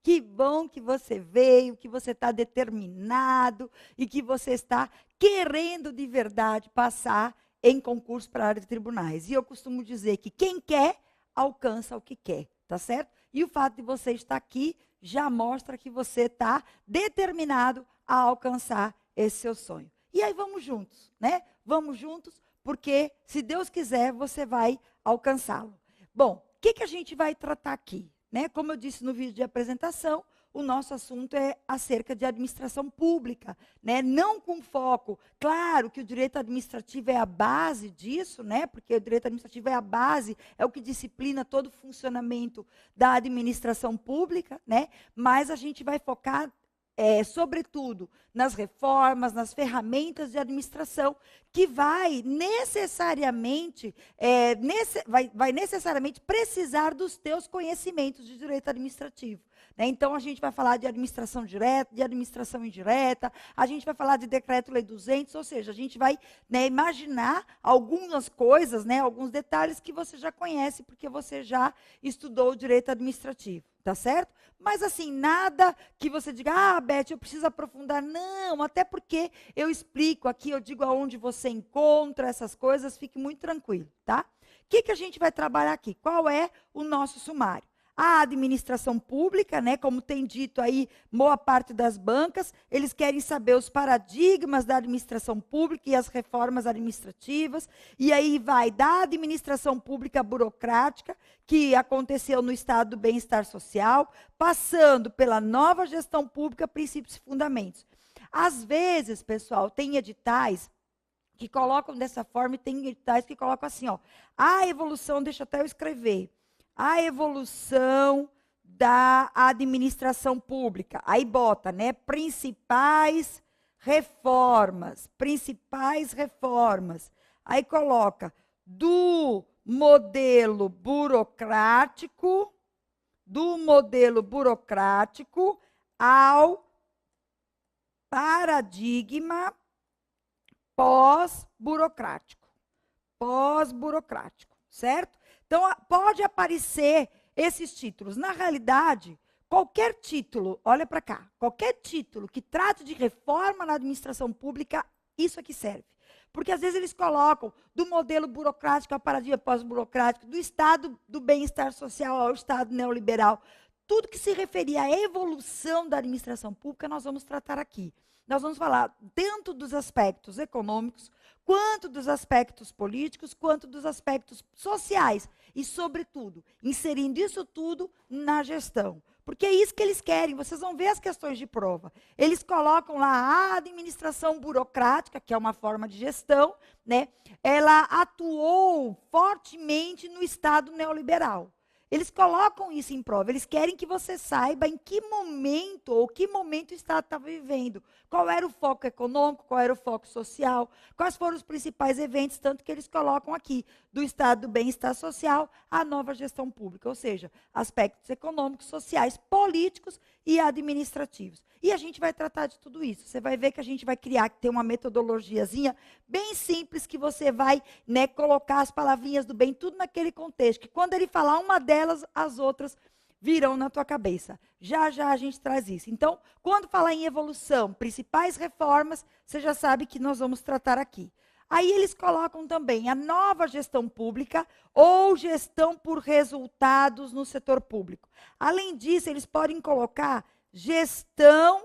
Que bom que você veio, que você está determinado e que você está querendo de verdade passar em concurso para a área de tribunais. E eu costumo dizer que quem quer, alcança o que quer, tá certo? E o fato de você estar aqui já mostra que você está determinado a alcançar esse seu sonho. E aí vamos juntos, né? Vamos juntos, porque se Deus quiser, você vai alcançá-lo. Bom, o que a gente vai tratar aqui? Né? Como eu disse no vídeo de apresentação, o nosso assunto é acerca de administração pública, né? Não com foco, claro que o direito administrativo é a base disso, né? Porque o direito administrativo é a base, é o que disciplina todo o funcionamento da administração pública, né? Mas a gente vai focar sobretudo nas reformas, nas ferramentas de administração, que vai necessariamente precisar dos teus conhecimentos de direito administrativo. Né? Então, a gente vai falar de administração direta, de administração indireta, a gente vai falar de decreto-lei 200, ou seja, a gente vai, né, imaginar algumas coisas, né, alguns detalhes que você já conhece, porque você já estudou o direito administrativo. Tá certo? Mas assim, nada que você diga, Beth, eu preciso aprofundar. Não, até porque eu explico aqui, eu digo aonde você encontra essas coisas, fique muito tranquilo, tá? O que a gente vai trabalhar aqui? Qual é o nosso sumário? A administração pública, né, como tem dito aí, boa parte das bancas, eles querem saber os paradigmas da administração pública e as reformas administrativas, e aí vai da administração pública burocrática, que aconteceu no estado do bem-estar social, passando pela nova gestão pública, princípios e fundamentos. Às vezes, pessoal, tem editais que colocam dessa forma e tem editais que colocam assim, ó, a evolução, deixa até eu escrever, a evolução da administração pública. Aí bota, né, principais reformas. Aí coloca do modelo burocrático ao paradigma pós-burocrático, certo? Então, pode aparecer esses títulos. Na realidade, qualquer título, olha para cá, qualquer título que trate de reforma na administração pública, isso aqui serve. Porque, às vezes, eles colocam do modelo burocrático ao paradigma pós-burocrático, do estado do bem-estar social ao estado neoliberal. Tudo que se referir à evolução da administração pública, nós vamos tratar aqui. Nós vamos falar tanto dos aspectos econômicos, quanto dos aspectos políticos, quanto dos aspectos sociais. E, sobretudo, inserindo isso tudo na gestão. Porque é isso que eles querem. Vocês vão ver as questões de prova. Eles colocam lá a administração burocrática, que é uma forma de gestão, né? Ela atuou fortemente no Estado neoliberal. Eles colocam isso em prova, eles querem que você saiba em que momento, ou que momento o Estado estava vivendo. Qual era o foco econômico, qual era o foco social, quais foram os principais eventos, tanto que eles colocam aqui, do estado do bem-estar social à nova gestão pública, ou seja, aspectos econômicos, sociais, políticos e administrativos. E a gente vai tratar de tudo isso. Você vai ver que a gente vai criar, ter uma metodologiazinha bem simples, que você vai, né, colocar as palavrinhas do bem, tudo naquele contexto, que quando ele falar uma delas, as outras virão na tua cabeça. Já a gente traz isso. Então, quando falar em evolução, principais reformas, você já sabe que nós vamos tratar aqui. Aí eles colocam também a nova gestão pública ou gestão por resultados no setor público. Além disso, eles podem colocar gestão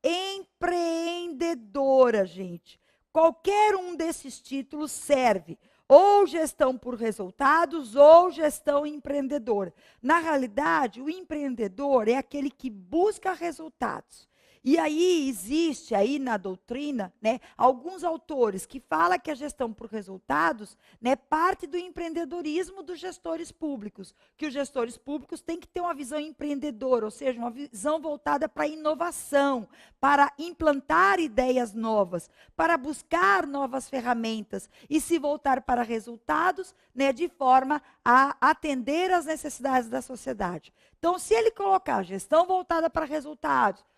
empreendedora, gente. Qualquer um desses títulos serve. Ou gestão por resultados, ou gestão empreendedora. Na realidade, o empreendedor é aquele que busca resultados. E aí existe aí na doutrina, né, alguns autores que falam que a gestão por resultados, né, parte do empreendedorismo dos gestores públicos, que os gestores públicos têm que ter uma visão empreendedora, ou seja, uma visão voltada para a inovação, para implantar ideias novas, para buscar novas ferramentas e se voltar para resultados, né, de forma a atender às necessidades da sociedade. Então, se ele colocar gestão voltada para resultados,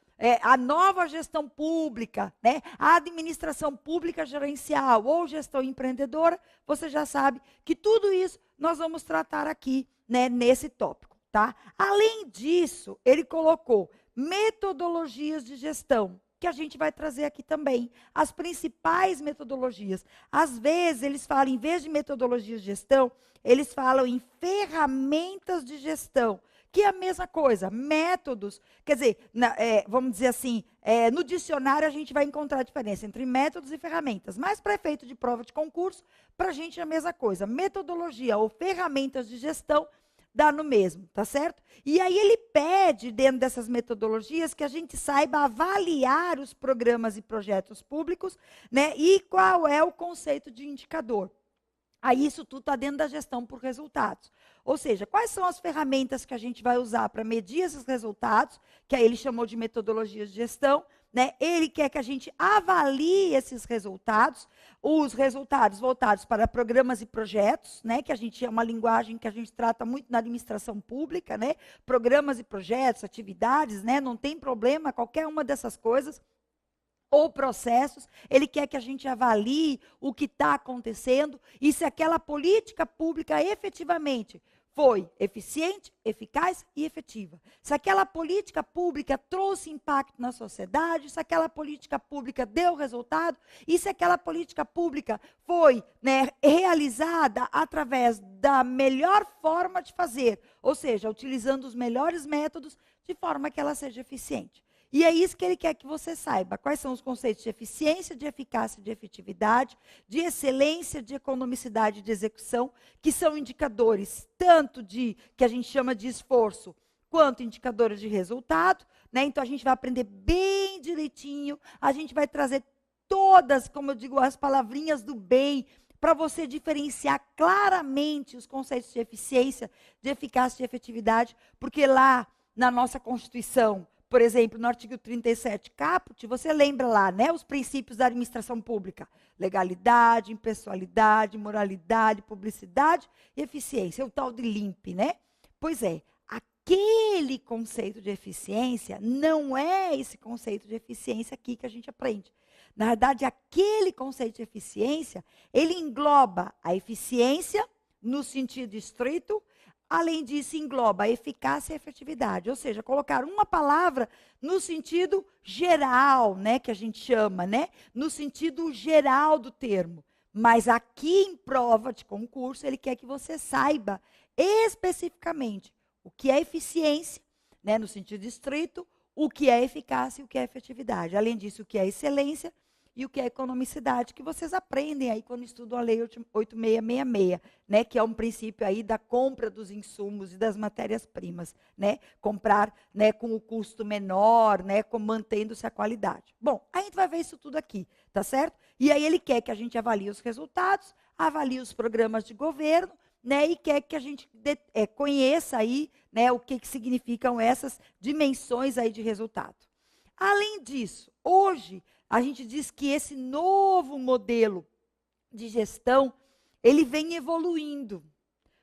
a nova gestão pública, né, a administração pública gerencial ou gestão empreendedora, você já sabe que tudo isso nós vamos tratar aqui, né, nesse tópico, tá? Além disso, ele colocou metodologias de gestão, que a gente vai trazer aqui também. As principais metodologias. Às vezes, eles falam, em vez de metodologias de gestão, eles falam em ferramentas de gestão, que é a mesma coisa, métodos. Quer dizer, vamos dizer assim, no dicionário a gente vai encontrar a diferença entre métodos e ferramentas. Mas para efeito de prova de concurso, para a gente é a mesma coisa. Metodologia ou ferramentas de gestão dá no mesmo, tá certo? E aí ele pede, dentro dessas metodologias, que a gente saiba avaliar os programas e projetos públicos, né? E qual é o conceito de indicador. Aí isso tudo está dentro da gestão por resultados. Ou seja, quais são as ferramentas que a gente vai usar para medir esses resultados, que aí ele chamou de metodologias de gestão, né? Ele quer que a gente avalie esses resultados, os resultados voltados para programas e projetos, né? Que a gente é uma linguagem que a gente trata muito na administração pública, né? Programas e projetos, atividades, né? Não tem problema, qualquer uma dessas coisas. Ou processos, ele quer que a gente avalie o que está acontecendo e se aquela política pública efetivamente foi eficiente, eficaz e efetiva. Se aquela política pública trouxe impacto na sociedade, se aquela política pública deu resultado e se aquela política pública foi, né, realizada através da melhor forma de fazer, ou seja, utilizando os melhores métodos de forma que ela seja eficiente. E é isso que ele quer que você saiba. Quais são os conceitos de eficiência, de eficácia, de efetividade, de excelência, de economicidade de execução, que são indicadores tanto de, que a gente chama de esforço, quanto indicadores de resultado, né? Então a gente vai aprender bem direitinho, a gente vai trazer todas, como eu digo, as palavrinhas do bem, para você diferenciar claramente os conceitos de eficiência, de eficácia e de efetividade, porque lá na nossa Constituição, por exemplo, no artigo 37, caput, você lembra lá, né, os princípios da administração pública. Legalidade, impessoalidade, moralidade, publicidade e eficiência. É o tal de LIMP, né? Pois é, aquele conceito de eficiência não é esse conceito de eficiência aqui que a gente aprende. Na verdade, aquele conceito de eficiência, ele engloba a eficiência no sentido estrito. Além disso, engloba a eficácia e a efetividade, ou seja, colocar uma palavra no sentido geral, né, que a gente chama, né, no sentido geral do termo. Mas aqui em prova de concurso, ele quer que você saiba especificamente o que é eficiência, né, no sentido estrito, o que é eficácia e o que é efetividade. Além disso, o que é excelência e o que é economicidade, que vocês aprendem aí quando estudam a Lei 8666, né, que é um princípio aí da compra dos insumos e das matérias-primas, né, comprar, né, com o custo menor, né, mantendo-se a qualidade. Bom, a gente vai ver isso tudo aqui, tá certo? E aí ele quer que a gente avalie os resultados, avalie os programas de governo, né, e quer que a gente conheça aí, né, o que significam essas dimensões aí de resultado. Além disso, hoje a gente diz que esse novo modelo de gestão, ele vem evoluindo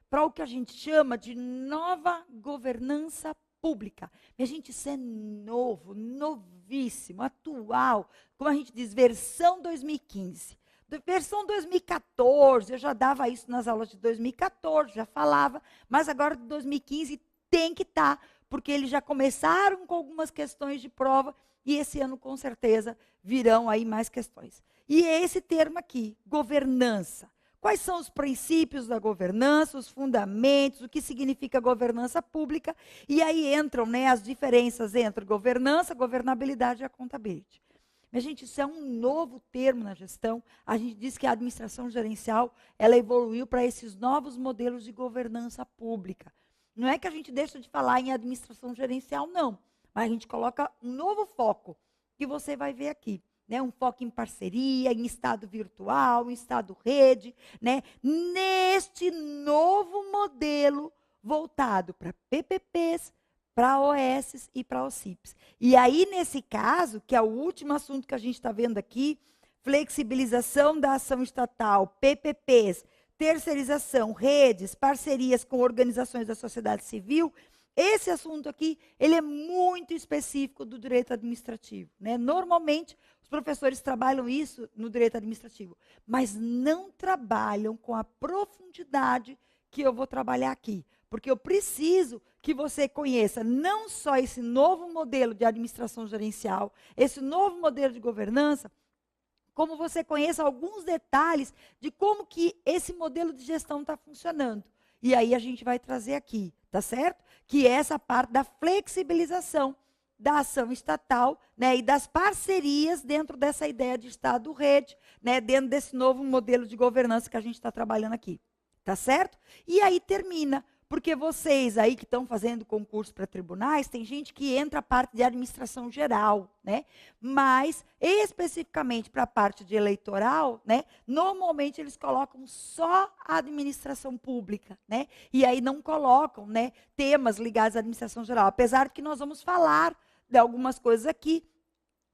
para o que a gente chama de nova governança pública. Minha gente, isso é novo, novíssimo, atual, como a gente diz, versão 2015. Versão 2014, eu já dava isso nas aulas de 2014, já falava, mas agora de 2015 tem que estar, porque eles já começaram com algumas questões de prova e esse ano, com certeza, virão aí mais questões. E é esse termo aqui, governança. Quais são os princípios da governança, os fundamentos, o que significa governança pública? E aí entram, né, as diferenças entre governança, governabilidade e accountability. Minha gente, isso é um novo termo na gestão. A gente diz que a administração gerencial, ela evoluiu para esses novos modelos de governança pública. Não é que a gente deixa de falar em administração gerencial, não. Mas a gente coloca um novo foco, que você vai ver aqui, né? Um foco em parceria, em estado virtual, em estado rede, né? Neste novo modelo voltado para PPPs, para OS e para OCIPs. E aí, nesse caso, que é o último assunto que a gente está vendo aqui, flexibilização da ação estatal, PPPs, terceirização, redes, parcerias com organizações da sociedade civil. Esse assunto aqui, ele é muito específico do direito administrativo, né? Normalmente, os professores trabalham isso no direito administrativo, mas não trabalham com a profundidade que eu vou trabalhar aqui, porque eu preciso que você conheça não só esse novo modelo de administração gerencial, esse novo modelo de governança, como você conheça alguns detalhes de como que esse modelo de gestão está funcionando. E aí a gente vai trazer aqui, tá certo? Que é essa parte da flexibilização da ação estatal, né, e das parcerias dentro dessa ideia de Estado-rede, né, dentro desse novo modelo de governança que a gente está trabalhando aqui. Tá certo? E aí termina, porque vocês aí que estão fazendo concurso para tribunais, tem gente que entra a parte de administração geral, né? Mas, especificamente para a parte de eleitoral, né? Normalmente eles colocam só a administração pública, né? E aí não colocam, né, temas ligados à administração geral. Apesar de que nós vamos falar de algumas coisas aqui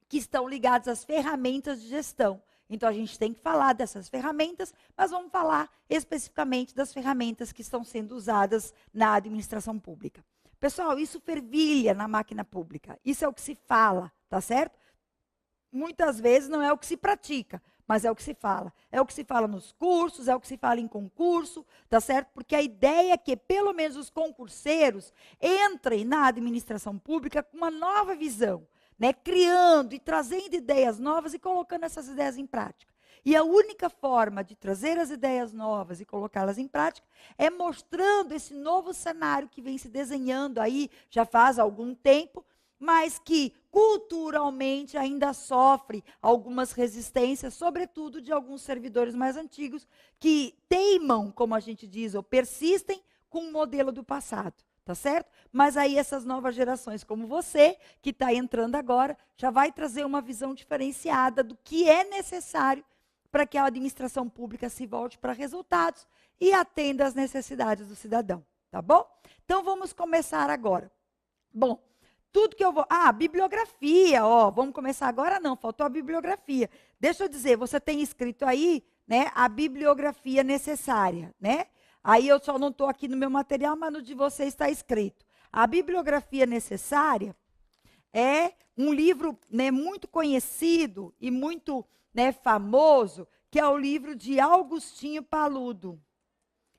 que estão ligadas às ferramentas de gestão. Então, a gente tem que falar dessas ferramentas, mas vamos falar especificamente das ferramentas que estão sendo usadas na administração pública. Pessoal, isso fervilha na máquina pública. Isso é o que se fala, tá certo? Muitas vezes não é o que se pratica, mas é o que se fala. É o que se fala nos cursos, é o que se fala em concurso, tá certo? Porque a ideia é que, pelo menos, os concurseiros entrem na administração pública com uma nova visão, né, criando e trazendo ideias novas e colocando essas ideias em prática. E a única forma de trazer as ideias novas e colocá-las em prática é mostrando esse novo cenário que vem se desenhando aí já faz algum tempo, mas que culturalmente ainda sofre algumas resistências, sobretudo de alguns servidores mais antigos que teimam, como a gente diz, ou persistem com o modelo do passado. Tá certo? Mas aí essas novas gerações, como você, que está entrando agora, já vai trazer uma visão diferenciada do que é necessário para que a administração pública se volte para resultados e atenda às necessidades do cidadão. Tá bom? Então, vamos começar agora. Bom, tudo que eu vou... bibliografia, ó. Vamos começar agora? Não, faltou a bibliografia. Deixa eu dizer, você tem escrito aí, né, a bibliografia necessária, né? Aí eu só não estou aqui no meu material, mas no de vocês está escrito. A bibliografia necessária é um livro, né, muito conhecido e muito, né, famoso, que é o livro de Agostinho Paludo.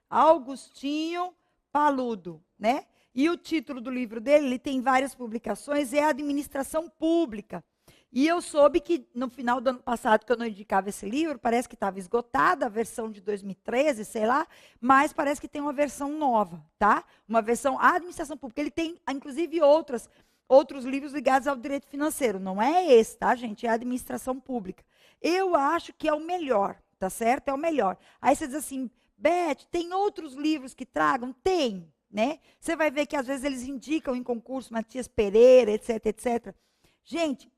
Agostinho Paludo, né? E o título do livro dele, ele tem várias publicações, é Administração Pública. E eu soube que no final do ano passado, que eu não indicava esse livro, parece que estava esgotada a versão de 2013, sei lá, mas parece que tem uma versão nova, tá? Uma versão à administração pública. Ele tem, inclusive, outros livros ligados ao direito financeiro. Não é esse, tá, gente? É a administração pública. Eu acho que é o melhor, tá certo? É o melhor. Aí você diz assim, Beth, tem outros livros que tragam? Tem, né? Você vai ver que às vezes eles indicam em concurso, Matias Pereira, etc, etc. Gente,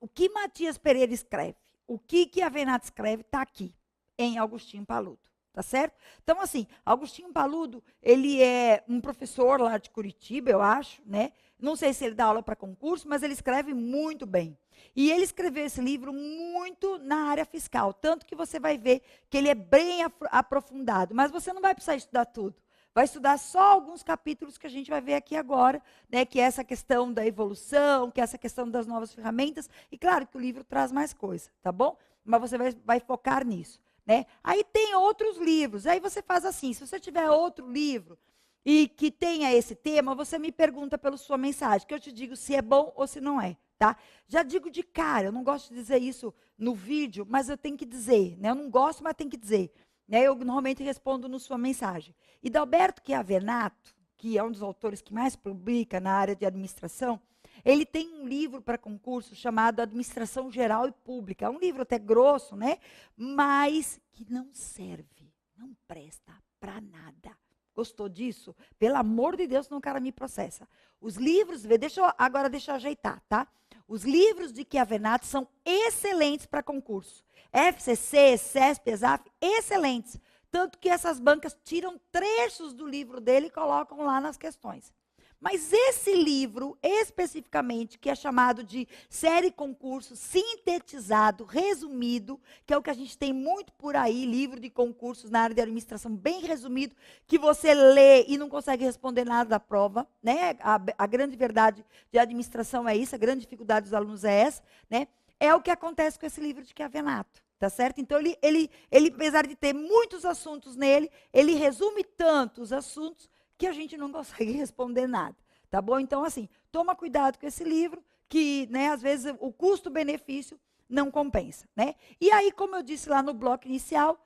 o que Matias Pereira escreve, o que a Avenato escreve, está aqui, em Agostinho Paludo, tá certo? Então, assim, Agostinho Paludo, ele é um professor lá de Curitiba, eu acho, né? Não sei se ele dá aula para concurso, mas ele escreve muito bem. E ele escreveu esse livro muito na área fiscal, tanto que você vai ver que ele é bem aprofundado, mas você não vai precisar estudar tudo. Vai estudar só alguns capítulos que a gente vai ver aqui agora, né, que é essa questão da evolução, que é essa questão das novas ferramentas, e claro que o livro traz mais coisa, tá bom? Mas você vai focar nisso, né? Aí tem outros livros, aí você faz assim, se você tiver outro livro e que tenha esse tema, você me pergunta pela sua mensagem, que eu te digo se é bom ou se não é, tá? Já digo de cara, eu não gosto de dizer isso no vídeo, mas eu tenho que dizer, né? Eu não gosto, mas tenho que dizer. Eu normalmente respondo na sua mensagem. E Dalberto Chiavenato, que é um dos autores que mais publica na área de administração, ele tem um livro para concurso chamado Administração Geral e Pública. É um livro até grosso, né? Mas que não serve, não presta para nada. Gostou disso? Pelo amor de Deus, senão o cara me processa. Os livros, deixa eu ajeitar, tá? Os livros de Chiavenato são excelentes para concurso. FCC, CESP, ESAF, excelentes. Tanto que essas bancas tiram trechos do livro dele e colocam lá nas questões. Mas esse livro, especificamente, que é chamado de série concurso sintetizado, resumido, que é o que a gente tem muito por aí, livro de concursos na área de administração, bem resumido, que você lê e não consegue responder nada da prova, né? A grande verdade de administração é isso, a grande dificuldade dos alunos é essa, né? É o que acontece com esse livro de Chiavenato, tá certo? Então, ele, apesar de ter muitos assuntos nele, ele resume tantos assuntos que a gente não consegue responder nada, tá bom? Então, assim, toma cuidado com esse livro, que, né, às vezes, o custo-benefício não compensa, né? E aí, como eu disse lá no bloco inicial,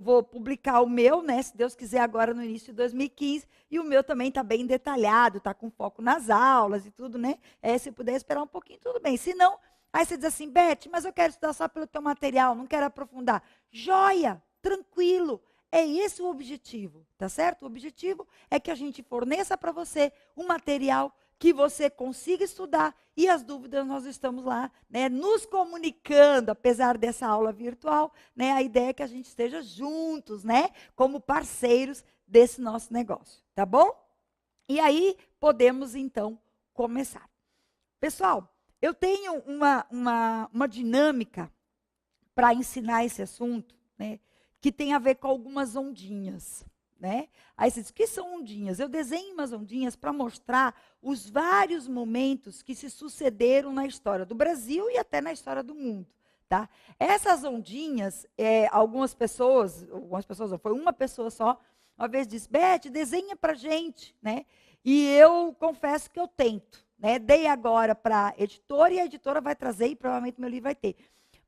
vou publicar o meu, né, se Deus quiser, agora no início de 2015, e o meu também está bem detalhado, está com foco nas aulas e tudo, né? Se puder esperar um pouquinho, tudo bem. Se não, aí você diz assim, Beth, mas eu quero estudar só pelo teu material, não quero aprofundar. Joia, tranquilo. É esse o objetivo, tá certo? O objetivo é que a gente forneça para você um material que você consiga estudar, e as dúvidas nós estamos lá, né, nos comunicando, apesar dessa aula virtual, né, a ideia é que a gente esteja juntos, né, como parceiros desse nosso negócio, tá bom? E aí podemos então começar. Pessoal, eu tenho uma dinâmica para ensinar esse assunto, né, que tem a ver com algumas ondinhas, né? Aí você diz, o que são ondinhas? Eu desenho umas ondinhas para mostrar os vários momentos que se sucederam na história do Brasil e até na história do mundo, tá? Essas ondinhas, algumas pessoas não, foi uma pessoa só, uma vez disse, Beth, desenha para gente, né? E eu confesso que eu tento, né? Dei agora para a editora, e a editora vai trazer, e provavelmente meu livro vai ter.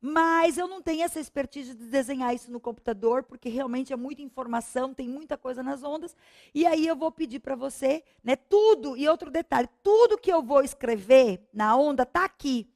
Mas eu não tenho essa expertise de desenhar isso no computador, porque realmente é muita informação, tem muita coisa nas ondas. E aí eu vou pedir para você, né, tudo, e outro detalhe, tudo que eu vou escrever na onda está aqui.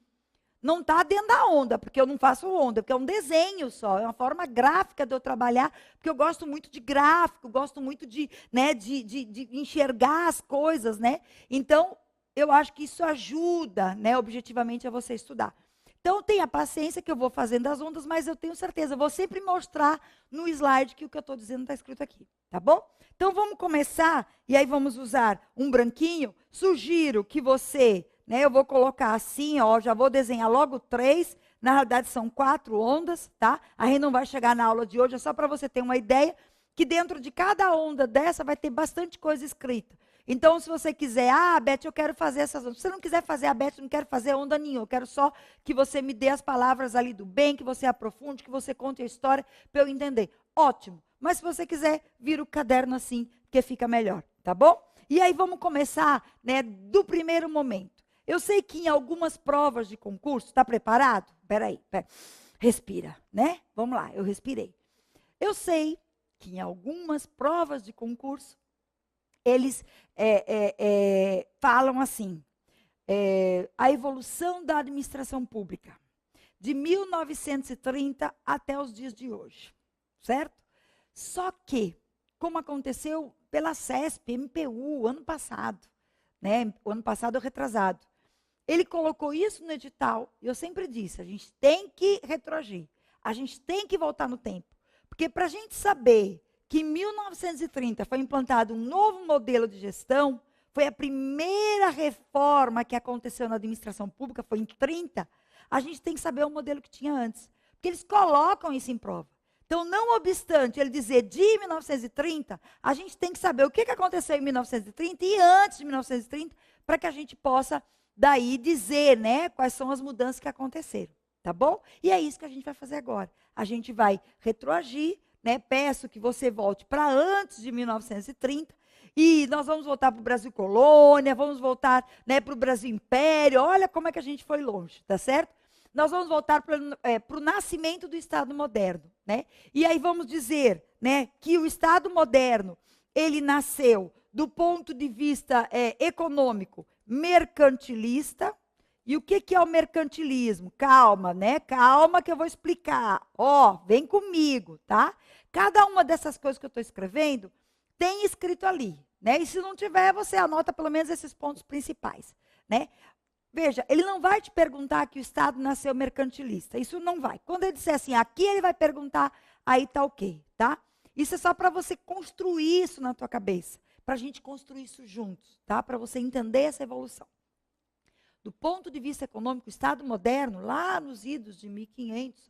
Não está dentro da onda, porque eu não faço onda, porque é um desenho só, é uma forma gráfica de eu trabalhar, porque eu gosto muito de gráfico, gosto muito de, né, de enxergar as coisas, né? Então, eu acho que isso ajuda, né, objetivamente, a você estudar. Então, tenha paciência que eu vou fazendo as ondas, mas eu tenho certeza, eu vou sempre mostrar no slide que o que eu estou dizendo está escrito aqui, tá bom? Então, vamos começar, e aí vamos usar um branquinho. Sugiro que você, né, eu vou colocar assim, ó, já vou desenhar logo 3, na realidade são 4 ondas, tá? A gente não vai chegar na aula de hoje, é só para você ter uma ideia, que dentro de cada onda dessa vai ter bastante coisa escrita. Então, se você quiser, Beth, eu quero fazer essas ondas. Se você não quiser fazer a Beth, eu não quero fazer onda nenhuma. Eu quero só que você me dê as palavras ali do bem, que você aprofunde, que você conte a história para eu entender. Ótimo. Mas se você quiser, vira o caderno assim, que fica melhor, tá bom? E aí vamos começar, né, do primeiro momento. Eu sei que em algumas provas de concurso, está preparado? Espera aí. Respira, né? Vamos lá, eu respirei. Eu sei que em algumas provas de concurso, eles falam assim, a evolução da administração pública, de 1930 até os dias de hoje, certo? Só que, como aconteceu pela CESP, MPU, ano passado, né? O ano passado retrasado, ele colocou isso no edital, e eu sempre disse, a gente tem que retroagir, a gente tem que voltar no tempo, porque para a gente saber que em 1930 foi implantado um novo modelo de gestão, foi a primeira reforma que aconteceu na administração pública, foi em 30, a gente tem que saber o modelo que tinha antes, porque eles colocam isso em prova. Então, não obstante ele dizer de 1930, a gente tem que saber o que aconteceu em 1930 e antes de 1930, para que a gente possa, daí, dizer, né, quais são as mudanças que aconteceram, tá bom? E é isso que a gente vai fazer agora. A gente vai retroagir, né, peço que você volte para antes de 1930, e nós vamos voltar para o Brasil Colônia, vamos voltar, né, para o Brasil Império, olha como é que a gente foi longe, tá certo? Nós vamos voltar para o nascimento do Estado moderno, né? E aí vamos dizer, né, que o Estado moderno, ele nasceu do ponto de vista econômico, mercantilista. E o que é o mercantilismo? Calma, né? Calma que eu vou explicar. Vem comigo, tá? Cada uma dessas coisas que eu estou escrevendo tem escrito ali, né? E se não tiver, você anota pelo menos esses pontos principais, né? Veja, ele não vai te perguntar que o Estado nasceu mercantilista. Isso não vai. Quando ele disser assim, aqui ele vai perguntar, aí está ok, tá? Isso é só para você construir isso na tua cabeça, para a gente construir isso juntos, tá? Para você entender essa evolução. Do ponto de vista econômico, o Estado moderno, lá nos idos de 1500,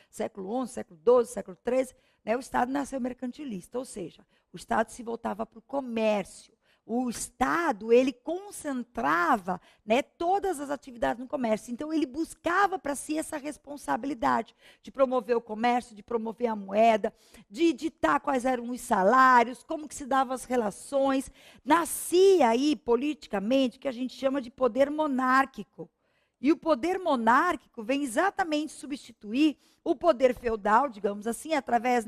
século XI, século XII, século XIII, né, o Estado nasceu mercantilista, ou seja, o Estado se voltava para o comércio. o Estado, ele concentrava, né, todas as atividades no comércio. Então, ele buscava para si essa responsabilidade de promover o comércio, de promover a moeda, de ditar quais eram os salários, como que se davam as relações. Nascia aí, politicamente, o que a gente chama de poder monárquico. E o poder monárquico vem exatamente substituir o poder feudal, digamos assim, através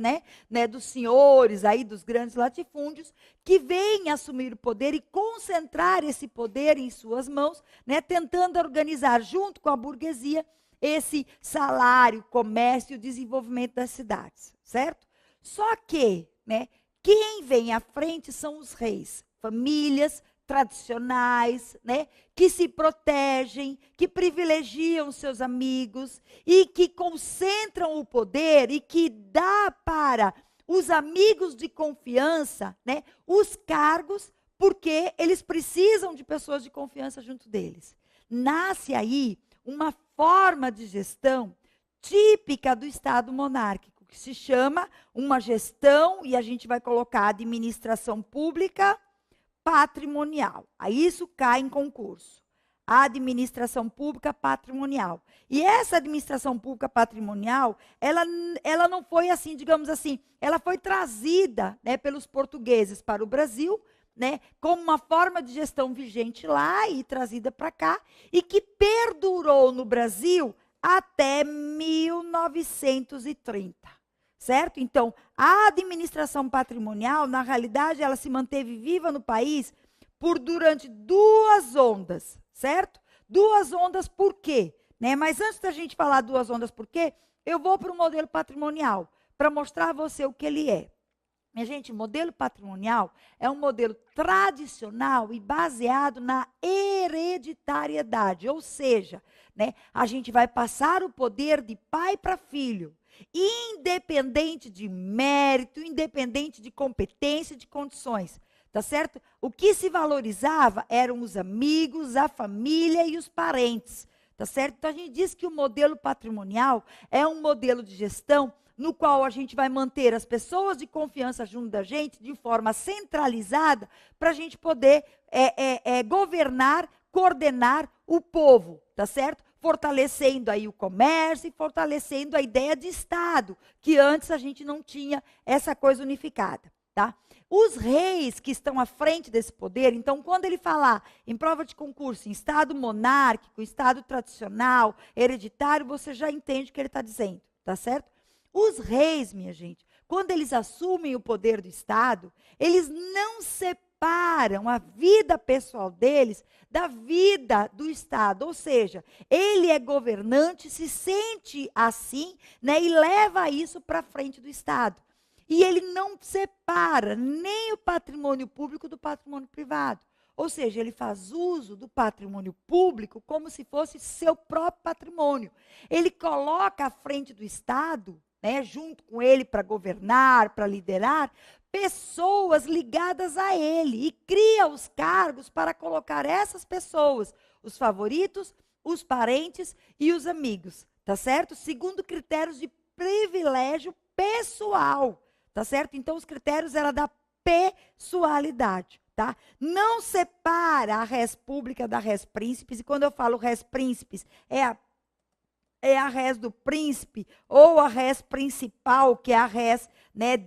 dos senhores, aí, dos grandes latifúndios, que vêm assumir o poder e concentrar esse poder em suas mãos, tentando organizar, junto com a burguesia, esse salário, comércio e o desenvolvimento das cidades, certo? Só que, quem vem à frente são os reis, famílias tradicionais, que se protegem, que privilegiam seus amigos e que concentram o poder e que dá para os amigos de confiança, os cargos, porque eles precisam de pessoas de confiança junto deles. Nasce aí uma forma de gestão típica do Estado monárquico, que se chama uma gestão, e a gente vai colocar administração pública patrimonial. Aí isso cai em concurso. A administração pública patrimonial. E essa administração pública patrimonial, ela não foi assim, digamos assim, ela foi trazida, pelos portugueses para o Brasil, como uma forma de gestão vigente lá e trazida para cá, e que perdurou no Brasil até 1930. Certo? Então, a administração patrimonial, na realidade, ela se manteve viva no país durante 2 ondas, certo? 2 ondas por quê? Mas antes da gente falar 2 ondas por quê, eu vou para o modelo patrimonial, para mostrar a você o que ele é. Minha gente, o modelo patrimonial é um modelo tradicional e baseado na hereditariedade, ou seja, a gente vai passar o poder de pai para filho, independente de mérito, independente de competência, de condições, tá certo? O que se valorizava eram os amigos, a família e os parentes, tá certo? Então a gente diz que o modelo patrimonial é um modelo de gestão no qual a gente vai manter as pessoas de confiança junto da gente de forma centralizada para a gente poder governar, coordenar o povo, tá certo? Fortalecendo aí o comércio e fortalecendo a ideia de Estado, que antes a gente não tinha essa coisa unificada, tá? Os reis que estão à frente desse poder, então, quando ele falar em prova de concurso, em Estado monárquico, Estado tradicional, hereditário, você já entende o que ele está dizendo, tá certo? Os reis, minha gente, quando eles assumem o poder do Estado, eles não separam a vida pessoal deles da vida do Estado. Ou seja, ele é governante, se sente assim, e leva isso para frente do Estado. E ele não separa nem o patrimônio público do patrimônio privado. Ou seja, ele faz uso do patrimônio público como se fosse seu próprio patrimônio. Ele coloca à frente do Estado, junto com ele para governar, para liderar, pessoas ligadas a ele e cria os cargos para colocar essas pessoas, os favoritos, os parentes e os amigos, tá certo? Segundo critérios de privilégio pessoal, tá certo? Então os critérios eram da pessoalidade, tá? Não separa a res pública da res príncipes, e quando eu falo res príncipes, é a res do príncipe, ou a res principal, que é a res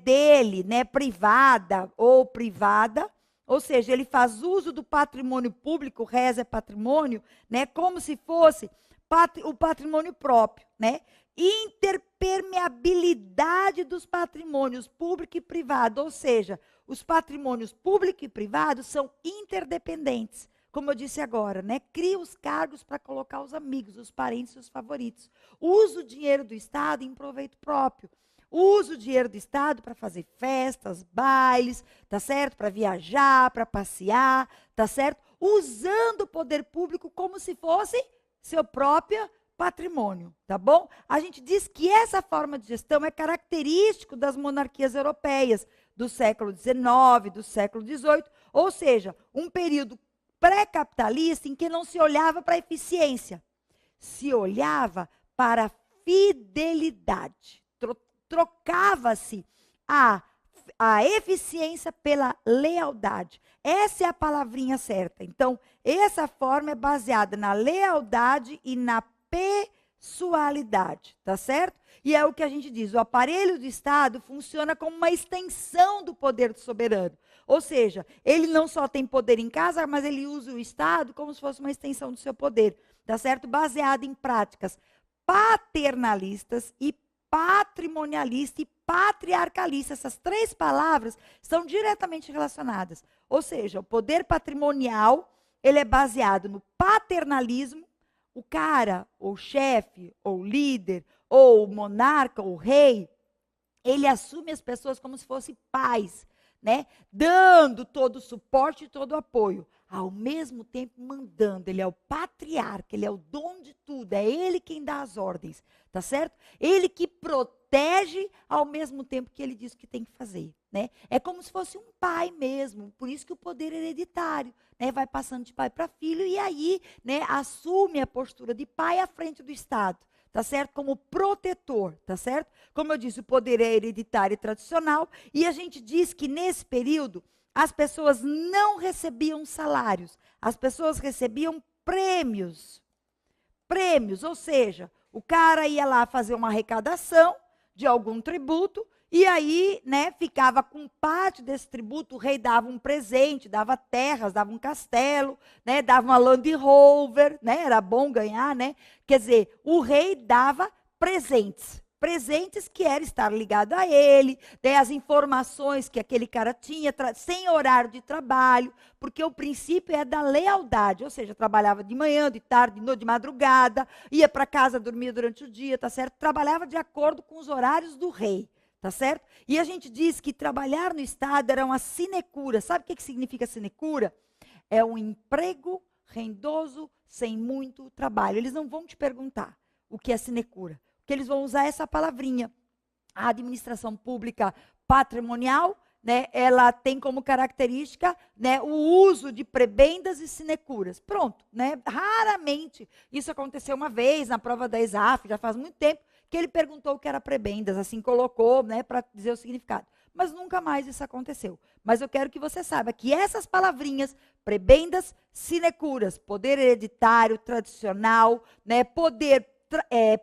dele, privada ou privada, ou seja, ele faz uso do patrimônio público, res é patrimônio, como se fosse o patrimônio próprio, Interpermeabilidade dos patrimônios público e privado, ou seja, os patrimônios público e privado são interdependentes. Como eu disse agora, cria os cargos para colocar os amigos, os parentes e os favoritos. Usa o dinheiro do Estado em proveito próprio. Usa o dinheiro do Estado para fazer festas, bailes, tá certo? Para viajar, para passear, tá certo? Usando o poder público como se fosse seu próprio patrimônio, tá bom? A gente diz que essa forma de gestão é característico das monarquias europeias do século XIX, do século XVIII, ou seja, um período pré-capitalista em que não se olhava para a eficiência, se olhava para a fidelidade. Trocava-se a a eficiência pela lealdade. Essa é a palavrinha certa. Então, essa forma é baseada na lealdade e na pessoalidade, tá certo? E é o que a gente diz, o aparelho do Estado funciona como uma extensão do poder do soberano. Ou seja, ele não só tem poder em casa, mas ele usa o Estado como se fosse uma extensão do seu poder, tá certo? Baseado em práticas paternalistas e patrimonialista e patriarcalista. Essas três palavras estão diretamente relacionadas. Ou seja, o poder patrimonial, ele é baseado no paternalismo. O cara, ou chefe, ou líder, ou monarca, ou rei, ele assume as pessoas como se fossem pais, né? Dando todo o suporte e todo o apoio. Ao mesmo tempo mandando, ele é o patriarca, ele é o dono de tudo, é ele quem dá as ordens, tá certo? Ele que protege ao mesmo tempo que ele diz o que tem que fazer, né? É como se fosse um pai mesmo, por isso que o poder é hereditário, né? Vai passando de pai para filho e aí, né, assume a postura de pai à frente do Estado, tá certo? Como protetor, tá certo? Como eu disse, o poder é hereditário e tradicional e a gente diz que nesse período as pessoas não recebiam salários, as pessoas recebiam prêmios. Prêmios, ou seja, o cara ia lá fazer uma arrecadação de algum tributo, e aí, né, ficava com parte desse tributo, o rei dava um presente, dava terras, dava um castelo, né, dava uma Land Rover, né, era bom ganhar, né? Quer dizer, o rei dava presentes. Presentes que era estar ligado a ele, né, as informações que aquele cara tinha, sem horário de trabalho, porque o princípio é da lealdade, ou seja, trabalhava de manhã, de tarde, de madrugada, ia para casa, dormia durante o dia, tá certo? Trabalhava de acordo com os horários do rei, tá certo? E a gente diz que trabalhar no Estado era uma sinecura. Sabe o que significa sinecura? É um emprego rendoso, sem muito trabalho. Eles não vão te perguntar o que é sinecura, que eles vão usar essa palavrinha. A administração pública patrimonial, né, ela tem como característica, né, o uso de prebendas e sinecuras. Pronto, né? Raramente isso aconteceu uma vez na prova da ESAF, já faz muito tempo que ele perguntou o que era prebendas, assim colocou, né, para dizer o significado. Mas nunca mais isso aconteceu. Mas eu quero que você saiba que essas palavrinhas, prebendas, sinecuras, poder hereditário, tradicional, né, poder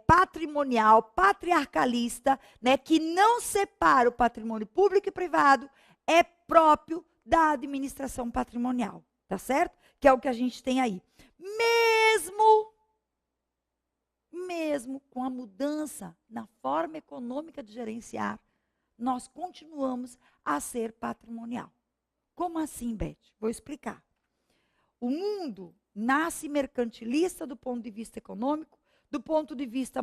patrimonial, patriarcalista, né, que não separa o patrimônio público e privado, é próprio da administração patrimonial, tá certo? Que é o que a gente tem aí. Mesmo com a mudança na forma econômica de gerenciar, nós continuamos a ser patrimonial. Como assim, Beth? Vou explicar. O mundo nasce mercantilista do ponto de vista econômico, do ponto de vista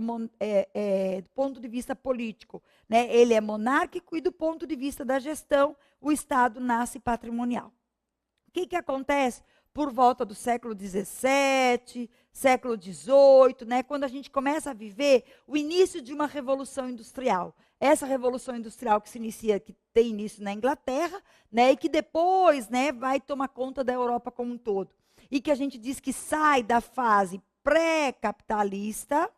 político, né? Ele é monárquico e do ponto de vista da gestão, o Estado nasce patrimonial. O que acontece por volta do século XVII, século XVIII, né? Quando a gente começa a viver o início de uma revolução industrial. Essa revolução industrial que se inicia, que tem início na Inglaterra, né? E que depois, né, vai tomar conta da Europa como um todo. E que a gente diz que sai da fase pré-capitalista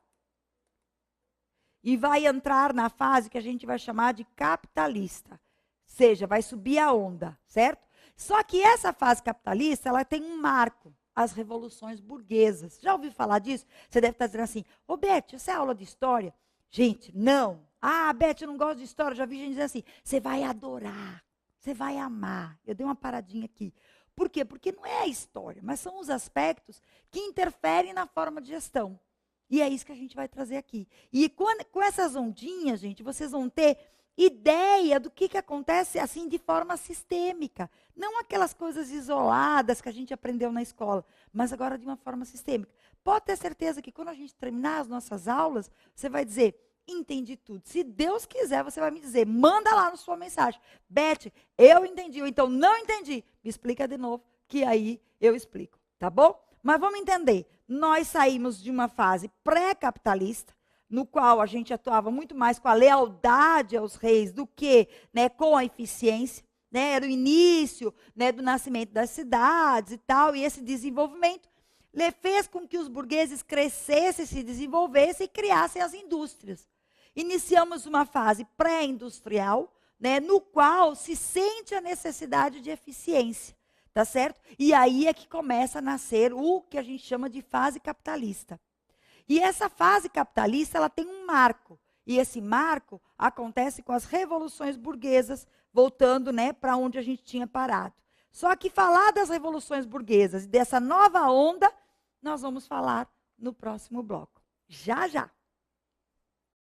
e vai entrar na fase que a gente vai chamar de capitalista. Ou seja, vai subir a onda, certo? Só que essa fase capitalista, ela tem um marco, as revoluções burguesas. Já ouviu falar disso? Você deve estar dizendo assim, ô Beth, essa é aula de história? Gente, não. Ah, Beth, eu não gosto de história. Já vi gente dizer assim, você vai adorar, você vai amar. Eu dei uma paradinha aqui. Por quê? Porque não é a história, mas são os aspectos que interferem na forma de gestão. E é isso que a gente vai trazer aqui. E com essas ondinhas, gente, vocês vão ter ideia do que acontece assim de forma sistêmica. Não aquelas coisas isoladas que a gente aprendeu na escola, mas agora de uma forma sistêmica. Pode ter certeza que quando a gente terminar as nossas aulas, você vai dizer, entendi tudo. Se Deus quiser, você vai me dizer, manda lá na sua mensagem. Beth, eu entendi, ou então não entendi. Me explica de novo, que aí eu explico, tá bom? Mas vamos entender. Nós saímos de uma fase pré-capitalista, no qual a gente atuava muito mais com a lealdade aos reis do que, né, com a eficiência. Né? Era o início, né, do nascimento das cidades e tal, e esse desenvolvimento fez com que os burgueses crescessem, se desenvolvessem e criassem as indústrias. Iniciamos uma fase pré-industrial, né, no qual se sente a necessidade de eficiência, tá certo? E aí é que começa a nascer o que a gente chama de fase capitalista. E essa fase capitalista, ela tem um marco. E esse marco acontece com as revoluções burguesas, voltando, né, para onde a gente tinha parado. Só que falar das revoluções burguesas e dessa nova onda, nós vamos falar no próximo bloco. Já, já.